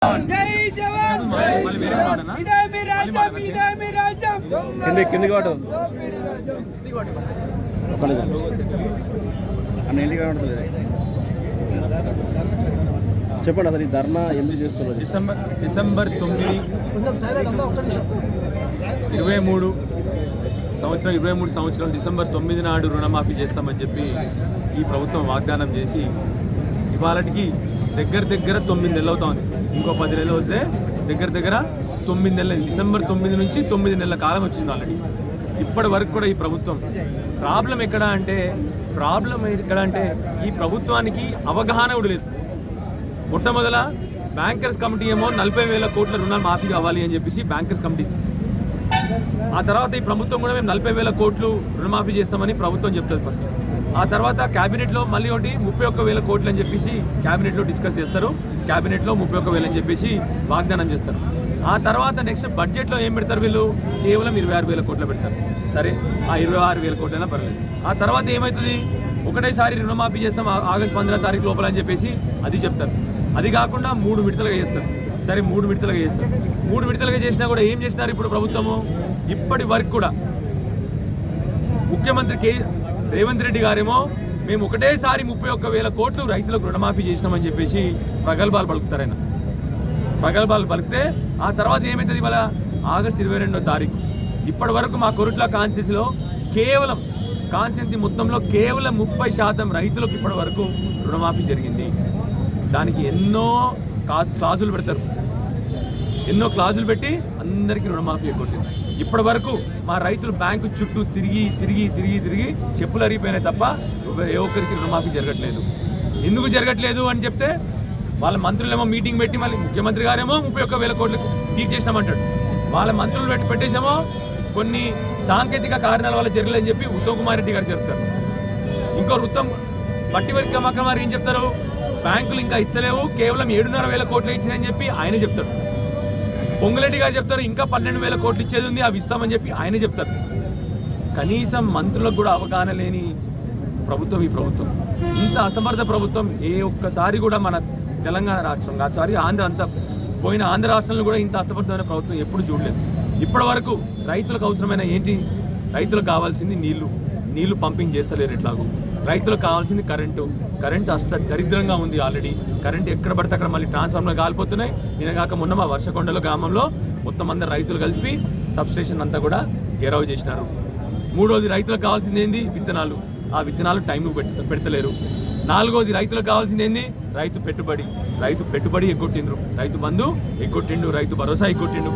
జై జవాన్ ఇదే మీ రాజ్యం ఇదే మీ రాజ్యం కిందికి వాడు చెప్పండి అసలు ఈ ధర్నా ఎందుకు చేస్తున్నారు? డిసెంబర్ 9, 23 సంవత్సరం డిసెంబర్ 9 నాడు రుణమాఫీ చేస్తామని చెప్పి ఈ ప్రభుత్వం వాగ్దానం చేసి ఇవాళకి దగ్గర 9 నెలలు అవుతుంది. ఇంకో 10 నెలలు వస్తే దగ్గర 9 నెలలు. డిసెంబర్ 9 నుంచి 9 నెలల కాలం వచ్చింది ఆల్రెడీ. ఇప్పటి వరకు కూడా ఈ ప్రభుత్వం ప్రాబ్లం ఎక్కడ అంటే ఈ ప్రభుత్వానికి అవగాహన కూడా లేదు. మొట్టమొదల బ్యాంకర్స్ కమిటీ ఏమో 40,000 కోట్ల రుణాలు మాఫీ కావాలి అని చెప్పేసి బ్యాంకర్స్ కమిటీ. ఆ తర్వాత ఈ ప్రభుత్వం కూడా మేము 40,000 కోట్లు రుణమాఫీ చేస్తామని ప్రభుత్వం చెప్తుంది ఫస్ట్. ఆ తర్వాత క్యాబినెట్లో మళ్ళీ ఒకటి 31,000 కోట్లు అని చెప్పేసి క్యాబినెట్లో డిస్కస్ చేస్తారు. క్యాబినెట్లో 31,000 అని చెప్పేసి వాగ్దానం చేస్తారు. ఆ తర్వాత నెక్స్ట్ బడ్జెట్లో ఏం పెడతారు వీళ్ళు? కేవలం 26,000 కోట్లు పెడతారు. సరే, ఆ 26,000 కోట్లైనా పర్లేదు. ఆ తర్వాత ఏమవుతుంది? ఒకటేసారి రుణమాఫీ చేస్తాం ఆగస్టు 15వ తారీఖు లోపల అని చెప్పేసి అది చెప్తారు. అది కాకుండా 3 విడతలుగా చేస్తారు. సరే, 3 విడతలుగా చేస్తారు. 3 విడతలుగా చేసినా కూడా ఏం చేసినారు ఇప్పుడు ప్రభుత్వము? ఇప్పటి వరకు కూడా ముఖ్యమంత్రి రేవంత్ రెడ్డి గారేమో మేము ఒకటేసారి 31,000 కోట్లు రైతులకు రుణమాఫీ చేసినామని చెప్పేసి ప్రగల్భాలు పలుకుతారు. ఆయన ప్రగల్భాలు పలికితే ఆ తర్వాత ఏమవుతుంది? ఇవాళ ఆగస్టు 22వ తారీఖు ఇప్పటి వరకు మా కొరుట్ల కాన్స్టిట్యూన్సీలో కాన్స్టిట్యూన్సీ మొత్తంలో కేవలం 30% రైతులకు ఇప్పటి వరకు రుణమాఫీ జరిగింది. దానికి ఎన్నో క్లాజులు పెడతారు. ఎన్నో క్లాజులు పెట్టి అందరికీ రుణమాఫీ కొట్టింది. ఇప్పటి వరకు మా రైతులు బ్యాంకు చుట్టూ తిరిగి చెప్పులు అరిగిపోయినాయి తప్ప ఏ ఒక్కరికి రుణమాఫీ జరగట్లేదు. ఎందుకు జరగట్లేదు అని చెప్తే వాళ్ళ మంత్రులేమో మీటింగ్ పెట్టి మళ్ళీ ముఖ్యమంత్రి గారేమో 31,000 కోట్లు తీర్చేసామంటాడు. వాళ్ళ మంత్రులు పెట్టేసామో కొన్ని సాంకేతిక కారణాల వల్ల జరగలేదని చెప్పి ఉత్తమ్ కుమార్ రెడ్డి గారు చెప్తారు. ఇంకో మట్టి వరకు కమకమారు ఏం చెప్తారు? బ్యాంకులు ఇంకా ఇస్తలేవు, కేవలం 7,500 కోట్లు ఇచ్చినాయని చెప్పి ఆయన చెప్తారు. పొంగులెడ్డి గారు చెప్తారు ఇంకా 12,000 కోట్లు ఇచ్చేది ఉంది, అవి ఇస్తామని చెప్పి ఆయన చెప్తారు. కనీసం మంత్రులకు కూడా అవగాహన లేని ప్రభుత్వం ఈ ప్రభుత్వం. ఇంత అసమర్థ ప్రభుత్వం ఏ ఒక్కసారి కూడా మన తెలంగాణ రాష్ట్రం కాదు, సారీ ఆంధ్ర పోయిన ఆంధ్ర రాష్ట్రంలో కూడా ఇంత అసమర్థమైన ప్రభుత్వం ఎప్పుడు చూడలేదు. ఇప్పటి వరకు రైతులకు అవసరమైన ఏంటి? రైతులకు కావాల్సింది నీళ్లు పంపింగ్ చేస్తలేరు. ఎట్లాగూ రైతులకు కావాల్సింది కరెంటు అష్ట దరిద్రంగా ఉంది. ఆల్రెడీ కరెంటు ఎక్కడ పడితే అక్కడ మళ్ళీ ట్రాన్స్ఫార్మర్ కాలిపోతున్నాయి. నిన్నగాక మొన్న మా వర్షకొండలో గ్రామంలో మొత్తం అందరు రైతులు కలిసి సబ్స్టేషన్ అంతా కూడా గెరవ్ చేసినారు. మూడోది రైతులకు కావాల్సింది ఏంది? విత్తనాలు. ఆ విత్తనాలు టైంకు పెడతలేరు. నాలుగోది రైతులకు కావాల్సింది ఏంది? రైతు పెట్టుబడి ఎగ్గొట్టిండ్రు. రైతు బంధు ఎగ్గొట్టిండు, రైతు భరోసా ఎగ్గొట్టిండు.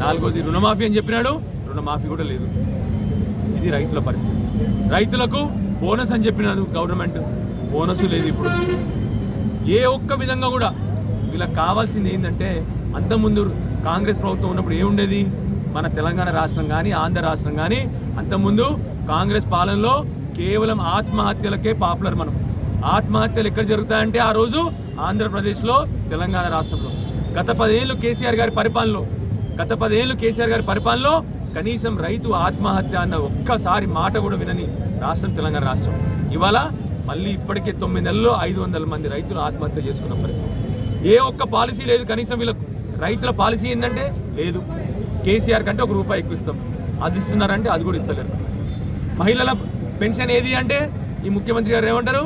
నాలుగోది రుణమాఫీ అని చెప్పినాడు, రుణమాఫీ కూడా లేదు. ఇది రైతుల పరిస్థితి. రైతులకు బోనస్ అని చెప్పినాడు గవర్నమెంట్, బోనస్ లేదు. ఇప్పుడు ఏ ఒక్క విధంగా కూడా వీళ్ళకి కావాల్సింది ఏంటంటే, అంతకుముందు కాంగ్రెస్ ప్రభుత్వం ఉన్నప్పుడు ఏముండేది? మన తెలంగాణ రాష్ట్రం కానీ ఆంధ్ర రాష్ట్రం కానీ అంతకుముందు కాంగ్రెస్ పాలనలో కేవలం ఆత్మహత్యలకే పాపులర్. మనం ఆత్మహత్యలు ఎక్కడ జరుగుతాయంటే ఆ రోజు ఆంధ్రప్రదేశ్లో, తెలంగాణ రాష్ట్రంలో. గత 10 ఏళ్ళు కేసీఆర్ గారి పరిపాలనలో కనీసం రైతు ఆత్మహత్య అన్న ఒక్కసారి మాట కూడా వినని రాష్ట్రం తెలంగాణ రాష్ట్రం. ఇవాళ మళ్ళీ ఇప్పటికే 9 నెలల్లో 500 మంది రైతులు ఆత్మహత్య చేసుకున్న పరిస్థితి. ఏ ఒక్క పాలసీ లేదు. కనీసం వీళ్ళకు రైతుల పాలసీ ఏంటంటే లేదు. కేసీఆర్ కంటే ₹1 ఎక్కువ ఇస్తాం, అది ఇస్తున్నారంటే అది కూడా ఇస్తలేరు. మహిళల పెన్షన్ ఏది అంటే ఈ ముఖ్యమంత్రి గారు ఏమంటారు?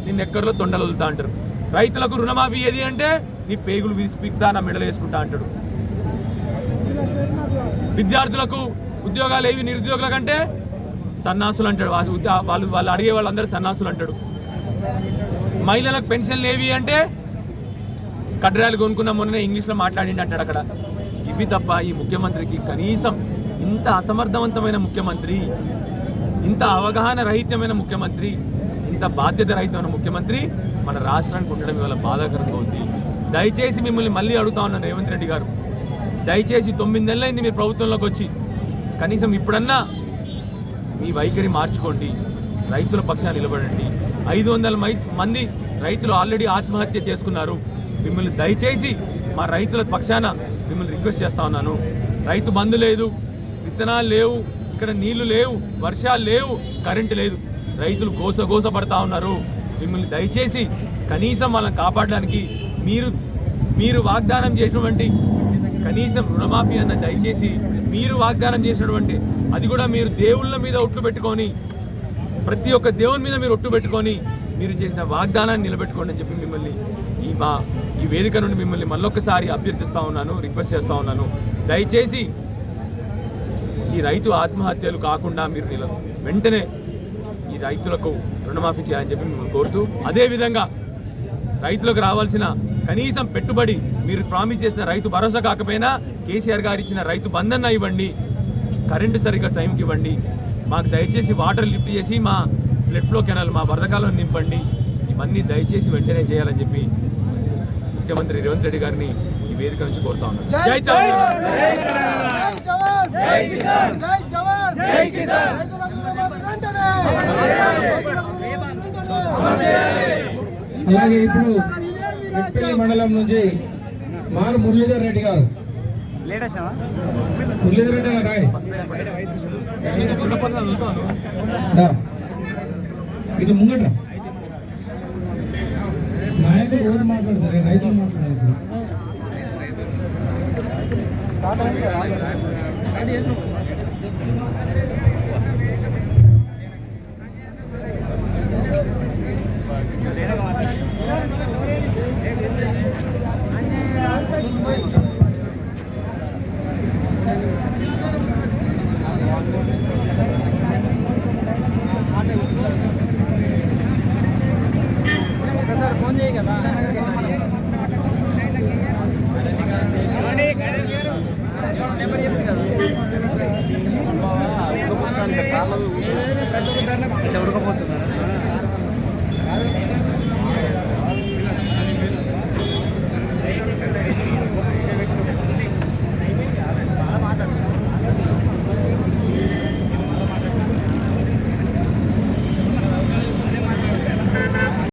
నిన్ను ఎక్కడలో తొండలు వదులుతా అంటారు. రైతులకు రుణమాఫీ ఏది అంటే నీ పేగులు విసిపిక్తా, నా మెడలు వేసుకుంటా అంటాడు. విద్యార్థులకు ఉద్యోగాలు ఏవి? నిరుద్యోగుల కంటే సన్నాసులు అంటాడు. వాళ్ళు అడిగే వాళ్ళందరూ సన్నాసులు అంటాడు. మహిళలకు పెన్షన్లు ఏవి అంటే కడ్రాలు కొనుక్కున్న మొన్ననే ఇంగ్లీష్లో మాట్లాడిండి అంటాడు అక్కడ. ఇవి తప్ప ఈ ముఖ్యమంత్రికి కనీసం ఇంత అసమర్థవంతమైన ముఖ్యమంత్రి, ఇంత అవగాహన రహితమైన ముఖ్యమంత్రి, ఇంత బాధ్యత రహితమైన ముఖ్యమంత్రి మన రాష్ట్రానికి ఉండడం ఇవాళ బాధాకరంగా ఉంది. దయచేసి మిమ్మల్ని మళ్ళీ అడుగుతా ఉన్నాను రేవంత్ రెడ్డి గారు, దయచేసి 9 నెలలైంది మీరు ప్రభుత్వంలోకి వచ్చి, కనీసం ఇప్పుడన్నా మీ వైఖరి మార్చుకోండి, రైతుల పక్షాన నిలబడండి. 500 మంది రైతులు ఆల్రెడీ ఆత్మహత్య చేసుకున్నారు. మిమ్మల్ని దయచేసి మా రైతుల పక్షాన మిమ్మల్ని రిక్వెస్ట్ చేస్తా ఉన్నాను. రైతు బంధు లేదు, విత్తనాలు లేవు, ఇక్కడ నీళ్లు లేవు, వర్షాలు లేవు, కరెంటు లేదు. రైతులు గోస పడతా ఉన్నారు. మిమ్మల్ని దయచేసి కనీసం వాళ్ళని కాపాడడానికి మీరు వాగ్దానం చేసినటువంటి కనీసం రుణమాఫీ అన్న దయచేసి మీరు వాగ్దానం చేసినటువంటి అది కూడా మీరు దేవుళ్ళ మీద ఒట్టు పెట్టుకొని ప్రతి ఒక్క దేవుని మీద మీరు ఒట్టు పెట్టుకొని మీరు చేసిన వాగ్దానాన్ని నిలబెట్టుకోండి అని చెప్పి మిమ్మల్ని ఈ వేదిక నుండి మిమ్మల్ని మళ్ళొక్కసారి అభ్యర్థిస్తూ ఉన్నాను, రిక్వెస్ట్ చేస్తూ ఉన్నాను. దయచేసి ఈ రైతు ఆత్మహత్యలు కాకుండా మీరు వెంటనే ఈ రైతులకు రుణమాఫీ చేయాలని చెప్పి మిమ్మల్ని కోరుతూ, అదేవిధంగా రైతులకు రావాల్సిన కనీసం పెట్టుబడి మీరు ప్రామిస్ చేసిన రైతు భరోసా కాకపోయినా కేసీఆర్ గారు ఇచ్చిన రైతు బంధన్న ఇవ్వండి, కరెంటు సరిగ్గా టైంకి ఇవ్వండి, మాకు దయచేసి వాటర్ లిఫ్ట్ చేసి మా ఫ్లడ్ ఫ్లో కెనాల్ మా వరదకాలను నింపండి, ఇవన్నీ దయచేసి వెంటనే చేయాలని చెప్పి ముఖ్యమంత్రి రేవంత్ రెడ్డి గారిని ఈ వేదిక నుంచి కోరుతా ఉన్నాను. జై అలాగే ఇప్పుడు మెట్పల్లి మండలం నుంచి మారు మురళీధర్ రెడ్డి గారు. మురళీధర్ రెడ్డి అలా రాయి ఇది ముంగట నాయకులు రోజు మాట్లాడతారు, రైతులు మాట్లాడారు.